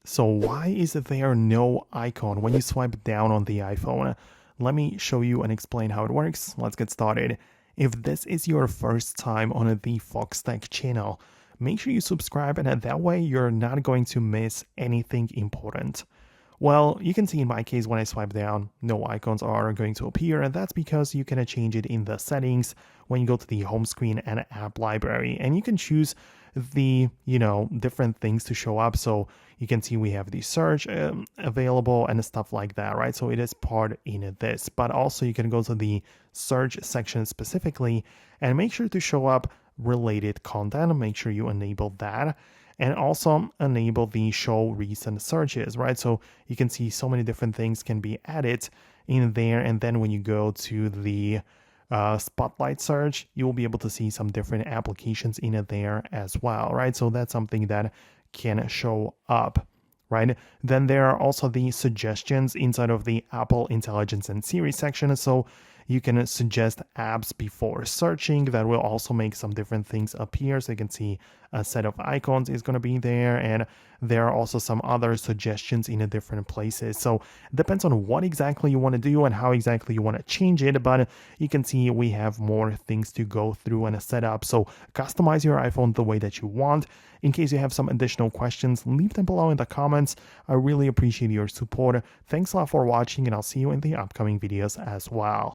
So why is there no icon when you swipe down on the iPhone? Let me show you and explain how it works. Let's get started. If this is your first time on the Foxtecc channel, make sure you subscribe, and that way you're not going to miss anything important. Well, you can see in my case when I swipe down, no icons are going to appear, and that's because you can change it in the settings when you go to the home screen and app library, and you can choose the different things to show up. So you can see we have the search available and stuff like that, right? So it is part in this, but also you can go to the search section specifically and make sure to show up related content. Make sure you enable that, and also enable the show recent searches, right? So you can see so many different things can be added in there. And then when you go to the spotlight search, you will be able to see some different applications in it there as well, right? So that's something that can show up, right? Then there are also the suggestions inside of the Apple Intelligence and Siri section. So you can suggest apps before searching. That will also make some different things appear. So you can see a set of icons is going to be there, and there are also some other suggestions in different places. So it depends on what exactly you want to do and how exactly you want to change it, but you can see we have more things to go through and set up. So customize your iPhone the way that you want. In case you have some additional questions, leave them below in the comments. I really appreciate your support. Thanks a lot for watching, and I'll see you in the upcoming videos as well.